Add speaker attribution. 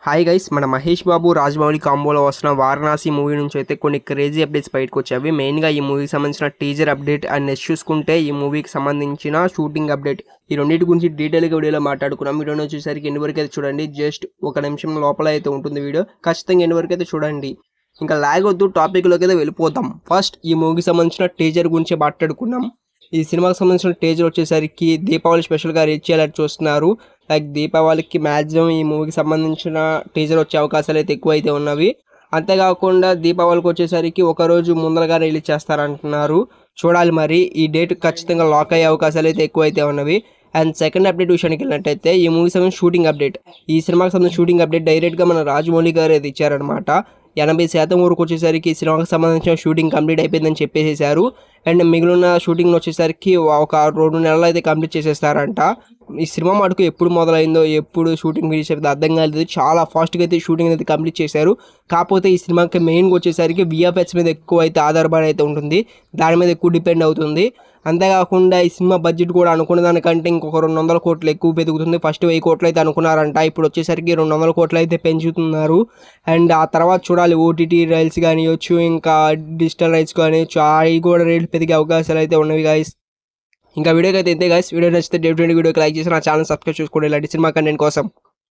Speaker 1: Hi guys, మన మహేష్ బాబు రాజమౌళి కాంబోలో వస్తున్న Varanasi movie నుంచి అయితే కొన్ని క్రేజీ అప్డేట్స్ బయటకు వచ్చాయి. మెయిన్గా ఈ మూవీకి సంబంధించిన టీజర్ అప్డేట్ అండ్ నెక్స్ట్ చూసుకుంటే ఈ మూవీకి సంబంధించిన షూటింగ్ అప్డేట్, ఈ రెండింటి గురించి డీటెయిల్గా వీడియోలో మాట్లాడుకున్నాం. వీడియోని వచ్చేసరికి ఎన్ని వరకు అయితే చూడండి, జస్ట్ ఒక నిమిషం లోపల అయితే ఉంటుంది వీడియో, ఖచ్చితంగా ఎన్ని వరకు అయితే చూడండి. ఇంకా లాగ్ వద్దు, టాపిక్లోకి అయితే వెళ్ళిపోతాం. ఫస్ట్ ఈ మూవీకి సంబంధించిన టీజర్ గురించి మాట్లాడుకున్నాం. ఈ సినిమాకి సంబంధించిన టీజర్ వచ్చేసరికి దీపావళి స్పెషల్గా రీచ్ చేయాలని చూస్తున్నారు. లైక్ దీపావళికి మ్యాక్సిమం ఈ మూవీకి సంబంధించిన టీజర్ వచ్చే అవకాశాలు అయితే ఎక్కువ అయితే ఉన్నవి. అంతేకాకుండా దీపావళికి వచ్చేసరికి ఒకరోజు ముందరగా రిలీజ్ చేస్తారంటున్నారు. చూడాలి మరి, ఈ డేట్ ఖచ్చితంగా లాక్ అయ్యే అవకాశాలు అయితే ఎక్కువ అయితే ఉన్నవి. అండ్ సెకండ్ అప్డేట్ విషయానికి వెళ్ళినట్టయితే ఈ మూవీ సంబంధించిన షూటింగ్ అప్డేట్, ఈ సినిమాకి సంబంధించిన షూటింగ్ అప్డేట్ డైరెక్ట్గా మన రాజమౌళి గారు అయితే ఇచ్చారనమాట. 80% వరకు వచ్చేసరికి సినిమాకి సంబంధించిన షూటింగ్ కంప్లీట్ అయిపోయిందని చెప్పేసేసారు. అండ్ మిగిలిన షూటింగ్ వచ్చేసరికి ఒక 2 నెలలు అయితే కంప్లీట్ చేసేస్తారంట. ఈ సినిమా మటుకు ఎప్పుడు మొదలైందో, ఎప్పుడు షూటింగ్ ఫినిష్ అయితే అర్థం కాలేదు. చాలా ఫాస్ట్గా అయితే షూటింగ్ అయితే కంప్లీట్ చేశారు. కాకపోతే ఈ సినిమాకి మెయిన్గా వచ్చేసరికి విఎఫ్ఎక్స్ మీద ఎక్కువ అయితే ఆధారపడి అయితే ఉంటుంది, దాని మీద ఎక్కువ డిపెండ్ అవుతుంది. అంతేకాకుండా ఈ సినిమా బడ్జెట్ కూడా అనుకున్న దానికంటే ఇంకొక 200 కోట్లు ఎక్కువ పెరుగుతుంది. ఫస్ట్ 1000 కోట్లు అయితే అనుకున్నారంట, ఇప్పుడు వచ్చేసరికి 200 కోట్లు అయితే పెంచుతున్నారు. అండ్ ఆ తర్వాత చూడాలి, ఓటీటీ రైట్స్ కానివచ్చు, ఇంకా డిజిటల్ రైట్స్ కానివచ్చు, అవి కూడా రేట్లు పెరిగే అవకాశాలు అయితే ఉన్నవి గైస్. ఇంకా వీడియోకి అయితే ఇంతే గైస్. వీడియో నచ్చితే డెఫినెట్లీ వీడియోకి లైక్ చేసి నా ఛానల్ సబ్స్క్రైబ్ చేసుకోండి ఇలాంటి సినిమా కంటెంట్ కోసం.